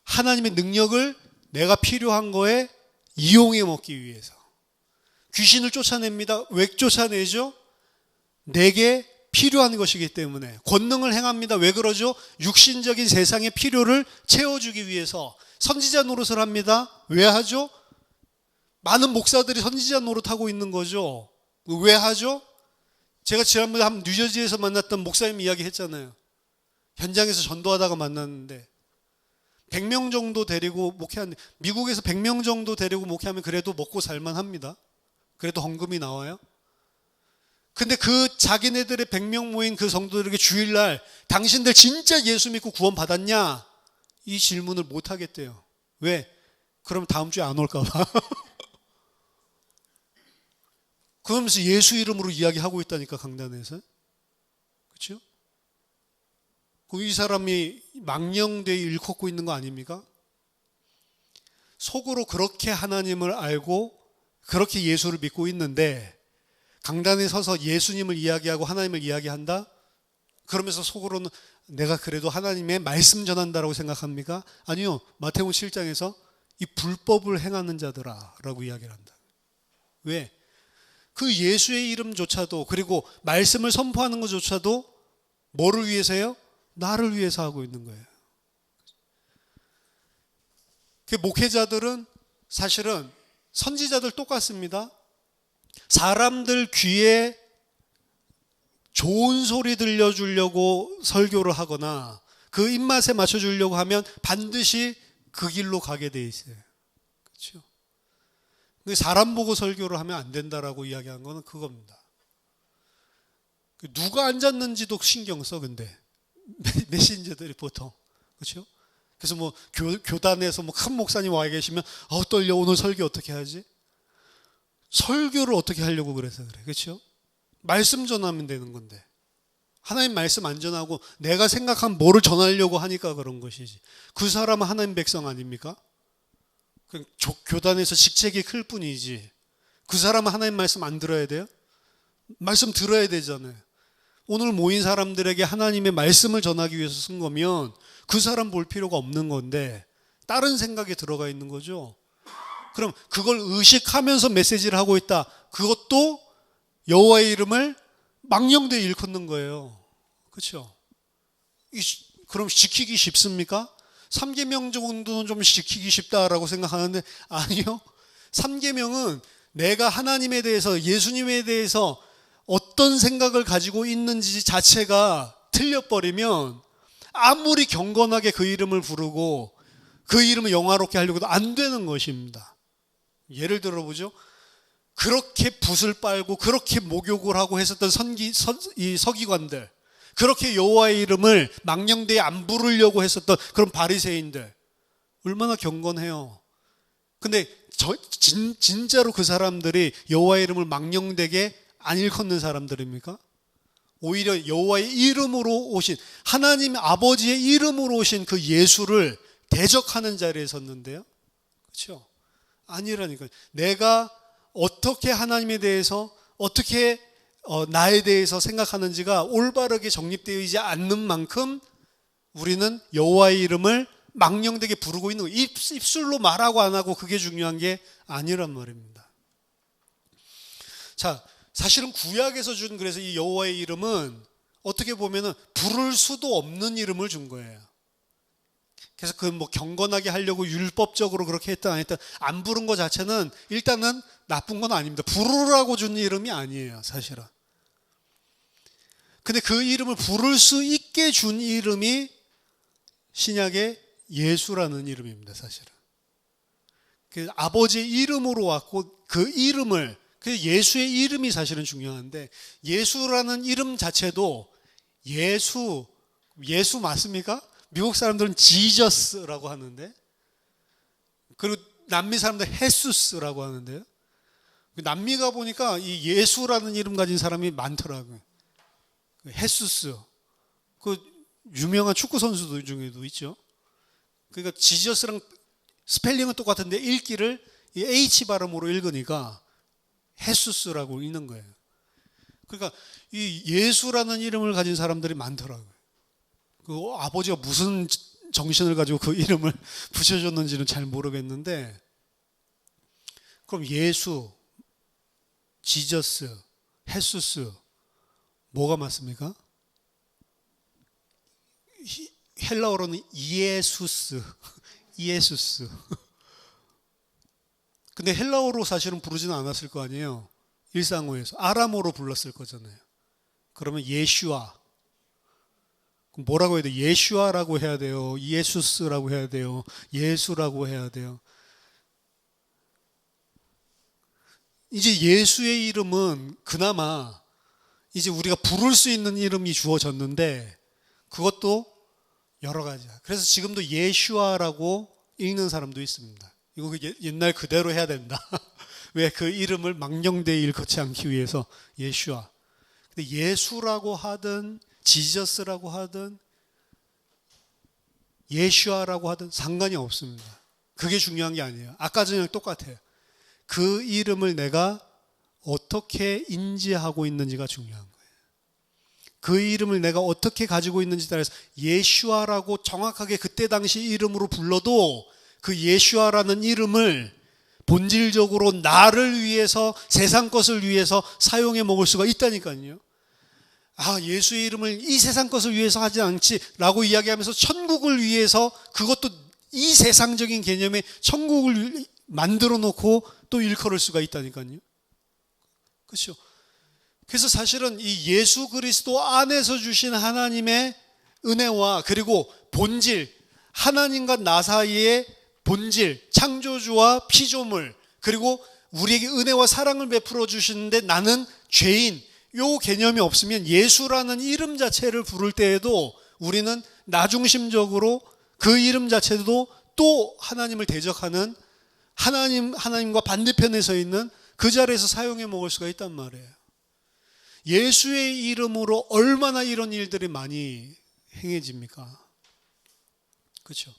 하나님의 능력을 내가 필요한 거에 이용해 먹기 위해서. 귀신을 쫓아냅니다. 왜 쫓아내죠? 내게 필요한 것이기 때문에. 권능을 행합니다. 왜 그러죠? 육신적인 세상의 필요를 채워주기 위해서. 선지자 노릇을 합니다. 왜 하죠? 많은 목사들이 선지자 노릇하고 있는 거죠. 왜 하죠? 제가 지난번에 한 뉴저지에서 만났던 목사님 이야기 했잖아요. 현장에서 전도하다가 만났는데 100명 정도 데리고 목회하는데, 미국에서 100명 정도 데리고 목회하면 그래도 먹고 살만 합니다. 그래도 헌금이 나와요. 근데 그 자기네들의 100명 모인 그 성도들에게 주일날 당신들 진짜 예수 믿고 구원 받았냐? 이 질문을 못 하겠대요. 왜? 그럼 다음 주에 안 올까 봐. 그러면서 예수 이름으로 이야기하고 있다니까, 강단에서. 그렇죠? 이 사람이 망령되이 일컫고 있는 거 아닙니까? 속으로 그렇게 하나님을 알고 그렇게 예수를 믿고 있는데 강단에 서서 예수님을 이야기하고 하나님을 이야기한다? 그러면서 속으로는 내가 그래도 하나님의 말씀 전한다라고 생각합니까? 아니요. 마태복음 7장에서 이 불법을 행하는 자들아 라고 이야기를 한다. 왜? 그 예수의 이름조차도 그리고 말씀을 선포하는 것조차도 뭐를 위해서요? 나를 위해서 하고 있는 거예요. 그 목회자들은 사실은 선지자들 똑같습니다. 사람들 귀에 좋은 소리 들려주려고 설교를 하거나 그 입맛에 맞춰주려고 하면 반드시 그 길로 가게 돼 있어요. 그렇죠? 사람 보고 설교를 하면 안 된다라고 이야기한 거는 그겁니다. 누가 앉았는지도 신경 써, 근데. 메신저들이 보통. 그렇죠? 그래서 뭐 교단에서 뭐 큰 목사님 와 계시면 떨려 오늘 설교 어떻게 하지? 설교를 어떻게 하려고 그래서 그래. 그렇죠? 말씀 전하면 되는 건데. 하나님 말씀 안 전하고 내가 생각한 뭐를 전하려고 하니까 그런 것이지. 그 사람은 하나님 백성 아닙니까? 교단에서 직책이 클 뿐이지. 그 사람은 하나님 말씀 안 들어야 돼요? 말씀 들어야 되잖아요. 오늘 모인 사람들에게 하나님의 말씀을 전하기 위해서 쓴 거면 그 사람 볼 필요가 없는 건데 다른 생각에 들어가 있는 거죠. 그럼 그걸 의식하면서 메시지를 하고 있다. 그것도 여호와의 이름을 망령되이 일컫는 거예요. 그렇죠? 그럼 지키기 쉽습니까? 3계명 정도는 좀 지키기 쉽다라고 생각하는데 아니요. 3계명은 내가 하나님에 대해서 예수님에 대해서 어떤 생각을 가지고 있는지 자체가 틀려버리면 아무리 경건하게 그 이름을 부르고 그 이름을 영화롭게 하려고 해도 안 되는 것입니다. 예를 들어보죠. 그렇게 붓을 빨고 그렇게 목욕을 하고 했었던 서기관들, 그렇게 여호와의 이름을 망령되이 안 부르려고 했었던 그런 바리새인들 얼마나 경건해요. 근데 진짜로 그 사람들이 여호와의 이름을 망령되게 안 일컫는 사람들입니까? 오히려 여호와의 이름으로 오신 하나님 아버지의 이름으로 오신 그 예수를 대적하는 자리에 섰는데요. 그렇죠? 아니라니까요. 내가 어떻게 하나님에 대해서 어떻게 나에 대해서 생각하는지가 올바르게 정립되어 있지 않는 만큼 우리는 여호와의 이름을 망령되게 부르고 있는 거예요. 입술로 말하고 안 하고 그게 중요한 게 아니란 말입니다. 자, 사실은 구약에서 준 그래서 이 여호와의 이름은 어떻게 보면은 부를 수도 없는 이름을 준 거예요. 그래서 그 뭐 경건하게 하려고 율법적으로 그렇게 했든 안 했든 안 부른 것 자체는 일단은 나쁜 건 아닙니다. 부르라고 준 이름이 아니에요, 사실은. 근데 그 이름을 부를 수 있게 준 이름이 신약의 예수라는 이름입니다, 사실은. 그 아버지의 이름으로 왔고 그 이름을 그 예수의 이름이 사실은 중요한데 예수라는 이름 자체도 예수 맞습니까? 미국 사람들은 지저스라고 하는데 그리고 남미 사람들은 헤수스라고 하는데요. 남미 가 보니까 이 예수라는 이름 가진 사람이 많더라고요. 헤수스 그 유명한 축구 선수들 중에도 있죠. 그러니까 지저스랑 스펠링은 똑같은데 읽기를 이 H 발음으로 읽으니까 헤수스라고 읽는 거예요. 그러니까 이 예수라는 이름을 가진 사람들이 많더라고요. 그 아버지가 무슨 정신을 가지고 그 이름을 붙여줬는지는 잘 모르겠는데 그럼 예수, 지저스, 헤수스 뭐가 맞습니까? 헬라어로는 이에수스. 근데 헬라어로 사실은 부르지는 않았을 거 아니에요. 일상어에서 아람어로 불렀을 거잖아요. 그러면 예슈아. 뭐라고 해야 돼요? 예슈아라고 해야 돼요. 예수스라고 해야 돼요. 예수라고 해야 돼요. 이제 예수의 이름은 그나마 이제 우리가 부를 수 있는 이름이 주어졌는데 그것도 여러 가지야. 그래서 지금도 예슈아라고 읽는 사람도 있습니다. 이거 옛날 그대로 해야 된다. 왜? 그 이름을 망령되이 일컫지 않기 위해서 예슈아. 근데 예수라고 하든 지저스라고 하든 예슈아라고 하든 상관이 없습니다. 그게 중요한 게 아니에요. 아까 전이랑 똑같아요. 그 이름을 내가 어떻게 인지하고 있는지가 중요한 거예요. 그 이름을 내가 어떻게 가지고 있는지 따라서 예슈아라고 정확하게 그때 당시 이름으로 불러도 그 예슈아라는 이름을 본질적으로 나를 위해서, 세상 것을 위해서 사용해 먹을 수가 있다니까요. 아, 예수의 이름을 이 세상 것을 위해서 하지 않지 라고 이야기하면서 천국을 위해서, 그것도 이 세상적인 개념의 천국을 만들어 놓고 또 일컬을 수가 있다니까요. 그렇죠? 그래서 사실은 이 예수 그리스도 안에서 주신 하나님의 은혜와, 그리고 본질, 하나님과 나 사이의 본질, 창조주와 피조물, 그리고 우리에게 은혜와 사랑을 베풀어 주시는데 나는 죄인, 요 개념이 없으면 예수라는 이름 자체를 부를 때에도 우리는 나중심적으로 그 이름 자체도 또 하나님을 대적하는, 하나님과 반대편에 서 있는 그 자리에서 사용해 먹을 수가 있단 말이에요. 예수의 이름으로 얼마나 이런 일들이 많이 행해집니까? 그렇죠?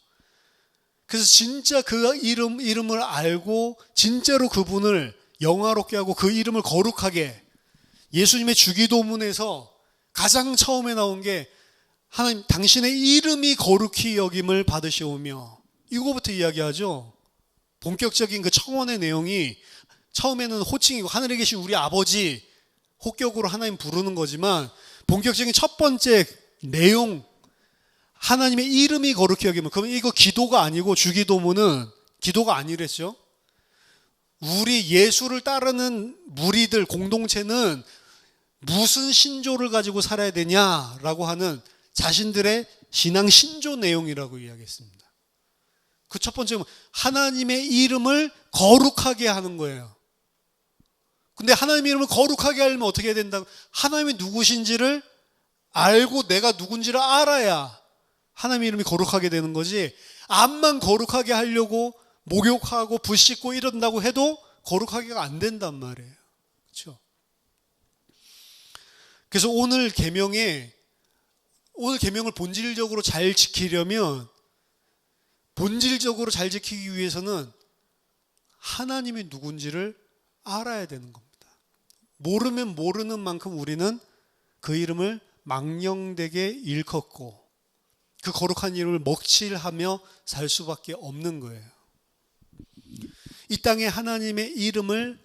그래서 진짜 그 이름을 알고 진짜로 그분을 영화롭게 하고 그 이름을 거룩하게, 예수님의 주기도문에서 가장 처음에 나온 게 하나님 당신의 이름이 거룩히 여김을 받으시오며, 이거부터 이야기하죠. 본격적인 그 청원의 내용이 처음에는 호칭이고 하늘에 계신 우리 아버지, 혹격으로 하나님 부르는 거지만 본격적인 첫 번째 내용, 하나님의 이름이 거룩히 여기면, 그러면 이거 기도가 아니고, 주기도문은 기도가 아니랬죠. 우리 예수를 따르는 무리들, 공동체는 무슨 신조를 가지고 살아야 되냐라고 하는 자신들의 신앙 신조 내용이라고 이야기했습니다. 그 첫 번째는 하나님의 이름을 거룩하게 하는 거예요. 근데 하나님의 이름을 거룩하게 하려면 어떻게 해야 된다고? 하나님이 누구신지를 알고 내가 누군지를 알아야 하나님의 이름이 거룩하게 되는 거지, 암만 거룩하게 하려고 목욕하고 붓 씻고 이런다고 해도 거룩하게가 안 된단 말이에요. 그렇죠? 그래서 오늘 계명을 본질적으로 잘 지키려면, 본질적으로 잘 지키기 위해서는 하나님이 누군지를 알아야 되는 겁니다. 모르면 모르는 만큼 우리는 그 이름을 망령되게 일컫고 그 거룩한 이름을 먹칠하며 살 수밖에 없는 거예요. 이 땅에 하나님의 이름을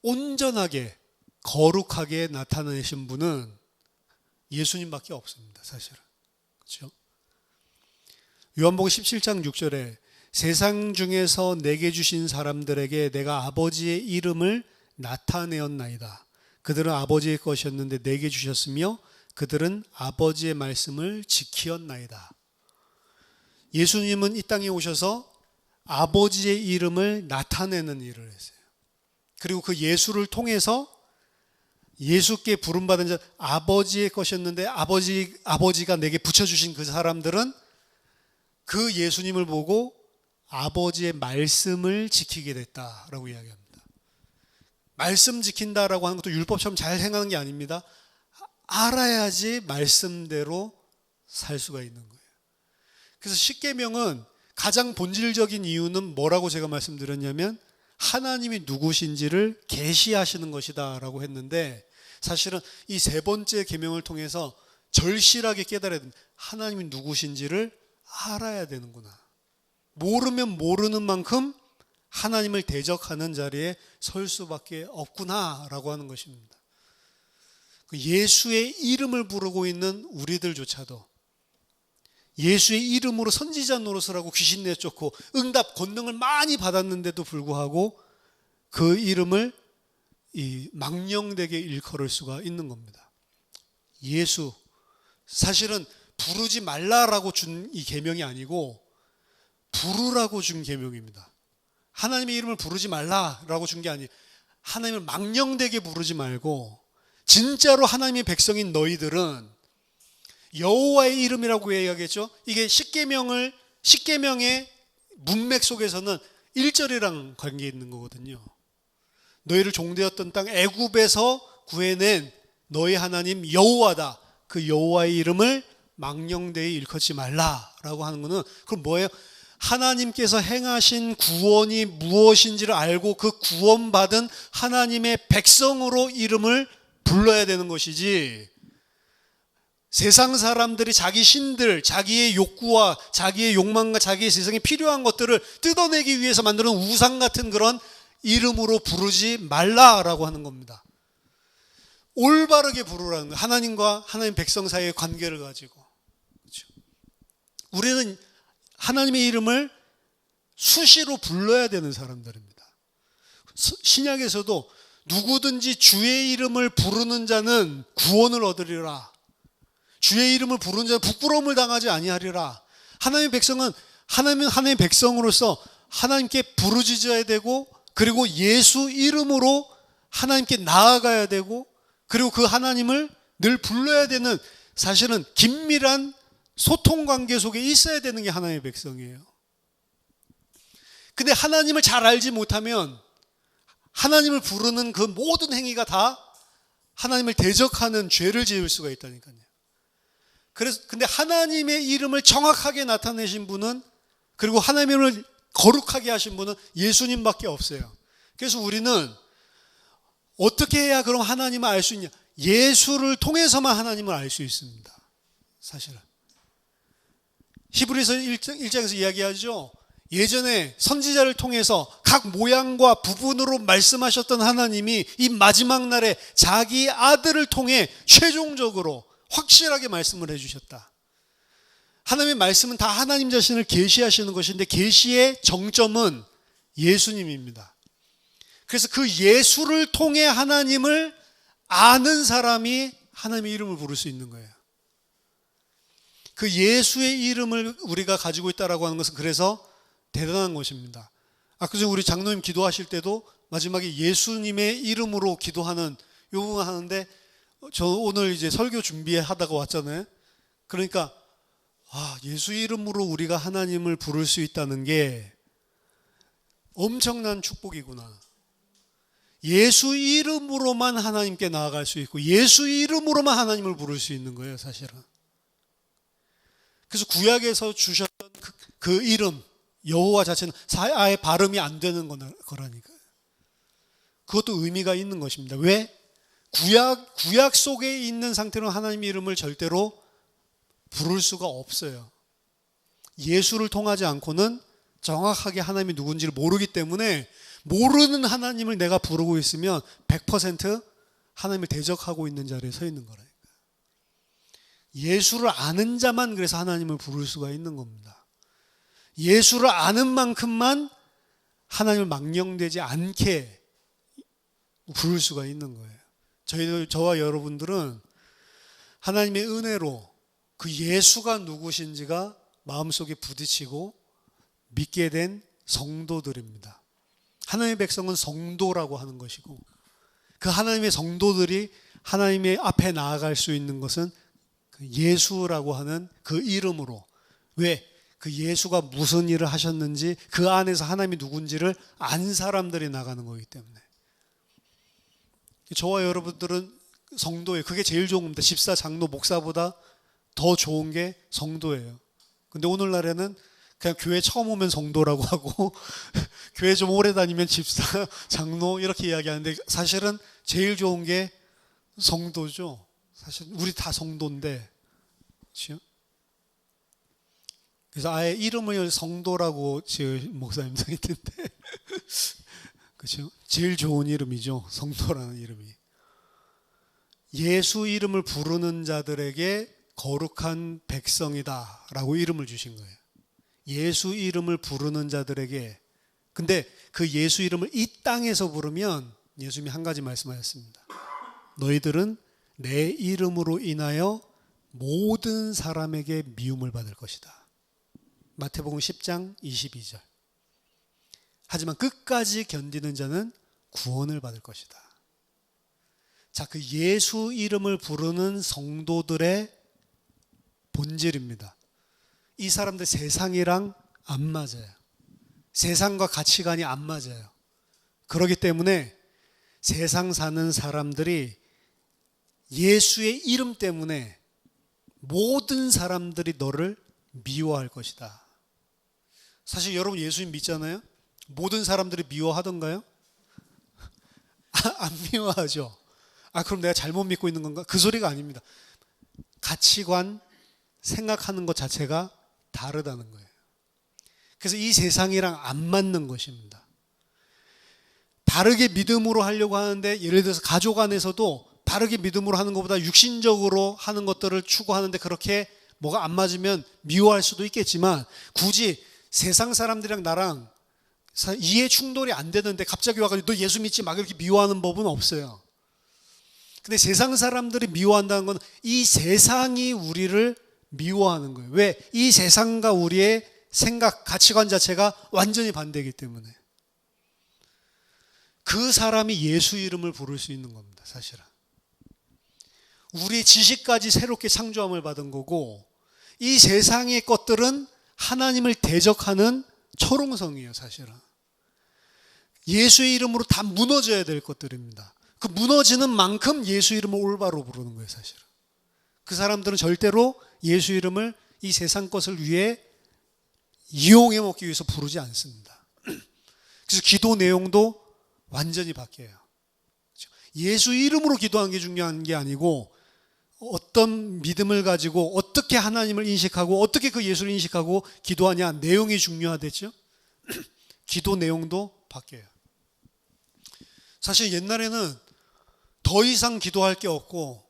온전하게 거룩하게 나타내신 분은 예수님밖에 없습니다, 사실은. 그렇죠? 요한복음 17장 6절에 세상 중에서 내게 주신 사람들에게 내가 아버지의 이름을 나타내었나이다. 그들은 아버지의 것이었는데 내게 주셨으며 그들은 아버지의 말씀을 지키었나이다. 예수님은 이 땅에 오셔서 아버지의 이름을 나타내는 일을 했어요. 그리고 그 예수를 통해서 예수께 부름받은 자, 아버지의 것이었는데 아버지가 내게 붙여주신 그 사람들은 그 예수님을 보고 아버지의 말씀을 지키게 됐다라고 이야기합니다. 말씀 지킨다라고 하는 것도 율법처럼 잘 행하는 게 아닙니다. 알아야지 말씀대로 살 수가 있는 거예요. 그래서 십계명은 가장 본질적인 이유는 뭐라고 제가 말씀드렸냐면 하나님이 누구신지를 계시하시는 것이다 라고 했는데, 사실은 이 세 번째 계명을 통해서 절실하게 깨달아야 됩니다. 하나님이 누구신지를 알아야 되는구나. 모르면 모르는 만큼 하나님을 대적하는 자리에 설 수밖에 없구나 라고 하는 것입니다. 예수의 이름을 부르고 있는 우리들조차도 예수의 이름으로 선지자 노릇을 하고 귀신 내쫓고 응답 권능을 많이 받았는데도 불구하고 그 이름을 망령되게 일컬을 수가 있는 겁니다. 예수, 사실은 부르지 말라라고 준 이 계명이 아니고 부르라고 준 계명입니다. 하나님의 이름을 부르지 말라라고 준 게 아니에요. 하나님을 망령되게 부르지 말고 진짜로 하나님의 백성인 너희들은 여호와의 이름이라고 이야기하겠죠. 이게 십계명의 문맥 속에서는 1절이랑 관계 있는 거거든요. 너희를 종되었던 땅 애굽에서 구해낸 너희 하나님 여호와다. 그 여호와의 이름을 망령되이 일컫지 말라라고 라고 하는 것은 그럼 뭐예요? 하나님께서 행하신 구원이 무엇인지를 알고 그 구원받은 하나님의 백성으로 이름을 불러야 되는 것이지, 세상 사람들이 자기 신들, 자기의 욕구와 자기의 욕망과 자기의 세상에 필요한 것들을 뜯어내기 위해서 만드는 우상 같은 그런 이름으로 부르지 말라라고 하는 겁니다. 올바르게 부르라는 거예요. 하나님과 하나님 백성 사이의 관계를 가지고. 그렇죠? 우리는 하나님의 이름을 수시로 불러야 되는 사람들입니다. 신약에서도 누구든지 주의 이름을 부르는 자는 구원을 얻으리라. 주의 이름을 부르는 자는 부끄러움을 당하지 아니하리라. 하나님의 백성은 하나님의 백성으로서 하나님께 부르짖어야 되고, 그리고 예수 이름으로 하나님께 나아가야 되고, 그리고 그 하나님을 늘 불러야 되는, 사실은 긴밀한 소통 관계 속에 있어야 되는 게 하나님의 백성이에요. 근데 하나님을 잘 알지 못하면 하나님을 부르는 그 모든 행위가 다 하나님을 대적하는 죄를 지을 수가 있다니까요. 그래서 근데 하나님의 이름을 정확하게 나타내신 분은, 그리고 하나님의 이름을 거룩하게 하신 분은 예수님밖에 없어요. 그래서 우리는 어떻게 해야 그럼 하나님을 알 수 있냐? 예수를 통해서만 하나님을 알 수 있습니다. 사실은 히브리서 1장에서 이야기하죠. 예전에 선지자를 통해서 각 모양과 부분으로 말씀하셨던 하나님이 이 마지막 날에 자기 아들을 통해 최종적으로 확실하게 말씀을 해주셨다. 하나님의 말씀은 다 하나님 자신을 계시하시는 것인데, 계시의 정점은 예수님입니다. 그래서 그 예수를 통해 하나님을 아는 사람이 하나님의 이름을 부를 수 있는 거예요. 그 예수의 이름을 우리가 가지고 있다라고 하는 것은 그래서 대단한 것입니다. 아까 전에 우리 장로님 기도하실 때도 마지막에 예수님의 이름으로 기도하는 요 부분 하는데, 저 오늘 이제 설교 준비하다가 왔잖아요. 그러니까 예수 이름으로 우리가 하나님을 부를 수 있다는 게 엄청난 축복이구나. 예수 이름으로만 하나님께 나아갈 수 있고, 예수 이름으로만 하나님을 부를 수 있는 거예요, 사실은. 그래서 구약에서 주셨던 그 이름 여호와 자체는 아예 발음이 안 되는 거라니까요. 그것도 의미가 있는 것입니다. 왜? 구약 속에 있는 상태로 하나님의 이름을 절대로 부를 수가 없어요. 예수를 통하지 않고는 정확하게 하나님이 누군지를 모르기 때문에, 모르는 하나님을 내가 부르고 있으면 100% 하나님을 대적하고 있는 자리에 서 있는 거라니까요. 예수를 아는 자만 그래서 하나님을 부를 수가 있는 겁니다. 예수를 아는 만큼만 하나님을 망령되지 않게 부를 수가 있는 거예요. 저와 여러분들은 하나님의 은혜로 그 예수가 누구신지가 마음속에 부딪히고 믿게 된 성도들입니다. 하나님의 백성은 성도라고 하는 것이고, 그 하나님의 성도들이 하나님의 앞에 나아갈 수 있는 것은 그 예수라고 하는 그 이름으로. 왜? 그 예수가 무슨 일을 하셨는지, 그 안에서 하나님이 누군지를 안 사람들이 나가는 거기 때문에. 저와 여러분들은 성도예요. 그게 제일 좋은 겁니다. 집사, 장로, 목사보다 더 좋은 게 성도예요. 근데 오늘날에는 그냥 교회 처음 오면 성도라고 하고 교회 좀 오래 다니면 집사, 장로 이렇게 이야기하는데, 사실은 제일 좋은 게 성도죠. 사실 우리 다 성도인데, 그렇죠? 그래서 아예 이름을 성도라고 지을 목사님도 있는데 그렇죠? 제일 좋은 이름이죠. 성도라는 이름이. 예수 이름을 부르는 자들에게 거룩한 백성이다 라고 이름을 주신 거예요. 예수 이름을 부르는 자들에게. 근데 그 예수 이름을 이 땅에서 부르면 예수님이 한 가지 말씀하셨습니다. 너희들은 내 이름으로 인하여 모든 사람에게 미움을 받을 것이다. 마태복음 10장 22절. 하지만 끝까지 견디는 자는 구원을 받을 것이다. 자, 그 예수 이름을 부르는 성도들의 본질입니다. 이 사람들 세상이랑 안 맞아요. 세상과 가치관이 안 맞아요. 그렇기 때문에 세상 사는 사람들이 예수의 이름 때문에 모든 사람들이 너를 미워할 것이다. 사실 여러분 예수님 믿잖아요? 모든 사람들이 미워하던가요? 안 미워하죠. 그럼 내가 잘못 믿고 있는 건가? 그 소리가 아닙니다. 가치관, 생각하는 것 자체가 다르다는 거예요. 그래서 이 세상이랑 안 맞는 것입니다. 다르게 믿음으로 하려고 하는데, 예를 들어서 가족 안에서도 다르게 믿음으로 하는 것보다 육신적으로 하는 것들을 추구하는데 그렇게 뭐가 안 맞으면 미워할 수도 있겠지만, 굳이 세상 사람들이랑 나랑 이해 충돌이 안 되는데 갑자기 와가지고 너 예수 믿지 막 이렇게 미워하는 법은 없어요. 근데 세상 사람들이 미워한다는 건 이 세상이 우리를 미워하는 거예요. 왜? 이 세상과 우리의 생각, 가치관 자체가 완전히 반대이기 때문에. 그 사람이 예수 이름을 부를 수 있는 겁니다, 사실은. 우리의 지식까지 새롭게 창조함을 받은 거고, 이 세상의 것들은 하나님을 대적하는 초롱성이에요, 사실은. 예수의 이름으로 다 무너져야 될 것들입니다. 그 무너지는 만큼 예수 이름을 올바로 부르는 거예요, 사실은. 그 사람들은 절대로 예수 이름을 이 세상 것을 위해 이용해 먹기 위해서 부르지 않습니다. 그래서 기도 내용도 완전히 바뀌어요. 예수 이름으로 기도하는 게 중요한 게 아니고, 어떤 믿음을 가지고 어떻게 하나님을 인식하고 어떻게 그 예수를 인식하고 기도하냐, 내용이 중요하겠죠. 기도 내용도 바뀌어요. 사실 옛날에는 더 이상 기도할 게 없고,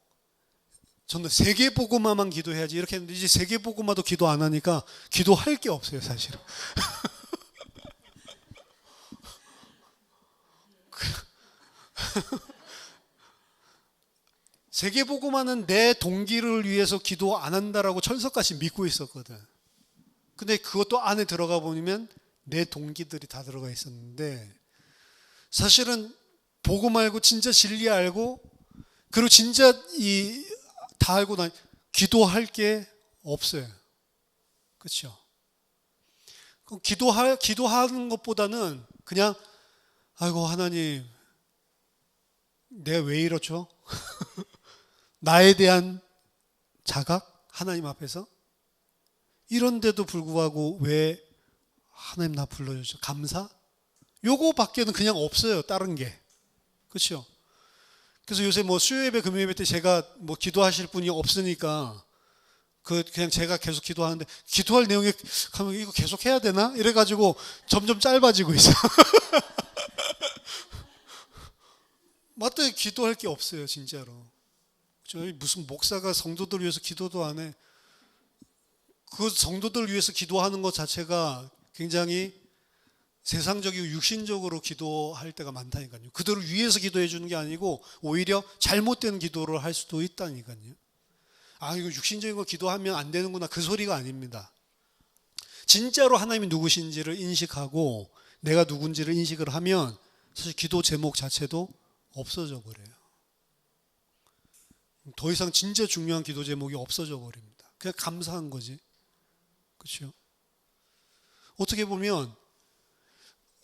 저는 세계복음화만 기도해야지 이렇게 했는데, 이제 세계복음화도 기도 안 하니까 기도할 게 없어요, 사실은. 세계복음화는 내 동기를 위해서 기도 안 한다라고 철석같이 믿고 있었거든. 근데 그것도 안에 들어가 보면 내 동기들이 다 들어가 있었는데, 사실은 복음 알고 진짜 진리 알고 그리고 진짜 다 알고 난 기도할 게 없어요. 그렇죠? 기도하는 것보다는 그냥 아이고 하나님 내가 왜 이렇죠? 나에 대한 자각, 하나님 앞에서 이런데도 불구하고 왜 하나님 나 불러주죠? 감사? 요거밖에는 그냥 없어요, 다른 게. 그렇죠? 그래서 요새 뭐 수요예배, 금요예배 때 제가 뭐 기도하실 분이 없으니까 그냥 제가 계속 기도하는데, 기도할 내용에 가면 이거 계속 해야 되나? 이래가지고 점점 짧아지고 있어. 맞다, 기도할 게 없어요, 진짜로. 저희 무슨 목사가 성도들 위해서 기도도 안 해. 그 성도들 위해서 기도하는 것 자체가 굉장히 세상적이고 육신적으로 기도할 때가 많다니까요. 그들을 위해서 기도해 주는 게 아니고 오히려 잘못된 기도를 할 수도 있다니까요. 이거 육신적인 거 기도하면 안 되는구나, 그 소리가 아닙니다. 진짜로 하나님이 누구신지를 인식하고 내가 누군지를 인식을 하면 사실 기도 제목 자체도 없어져 버려요. 더 이상 진짜 중요한 기도 제목이 없어져 버립니다. 그냥 감사한 거지. 그렇죠? 어떻게 보면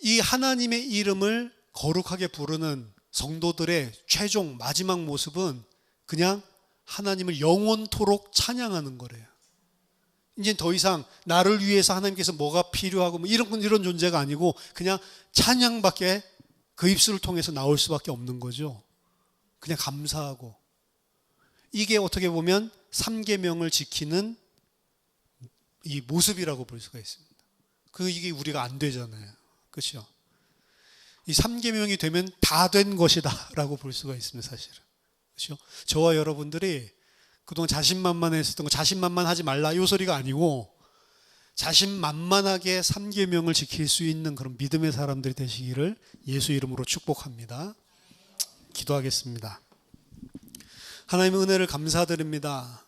이 하나님의 이름을 거룩하게 부르는 성도들의 최종 마지막 모습은 그냥 하나님을 영원토록 찬양하는 거래요. 이제 더 이상 나를 위해서 하나님께서 뭐가 필요하고 뭐 이런 존재가 아니고 그냥 찬양밖에 그 입술을 통해서 나올 수밖에 없는 거죠. 그냥 감사하고. 이게 어떻게 보면 3계명을 지키는 이 모습이라고 볼 수가 있습니다. 이게 우리가 안 되잖아요. 그렇죠? 이 3계명이 되면 다 된 것이다 라고 볼 수가 있습니다, 사실은. 그렇죠? 저와 여러분들이 그동안 자신만만했었던 거, 자신만만하지 말라 이 소리가 아니고 자신만만하게 3계명을 지킬 수 있는 그런 믿음의 사람들이 되시기를 예수 이름으로 축복합니다. 기도하겠습니다. 하나님의 은혜를 감사드립니다.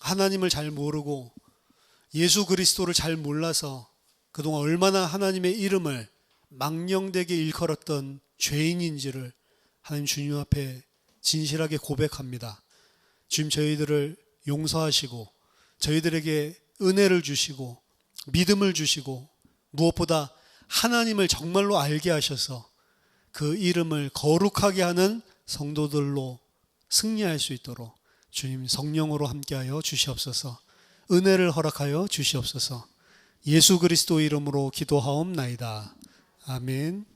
하나님을 잘 모르고 예수 그리스도를 잘 몰라서 그동안 얼마나 하나님의 이름을 망령되게 일컬었던 죄인인지를 하나님 주님 앞에 진실하게 고백합니다. 주님, 저희들을 용서하시고 저희들에게 은혜를 주시고 믿음을 주시고 무엇보다 하나님을 정말로 알게 하셔서 그 이름을 거룩하게 하는 성도들로 승리할 수 있도록 주님 성령으로 함께하여 주시옵소서. 은혜를 허락하여 주시옵소서. 예수 그리스도 이름으로 기도하옵나이다. 아멘.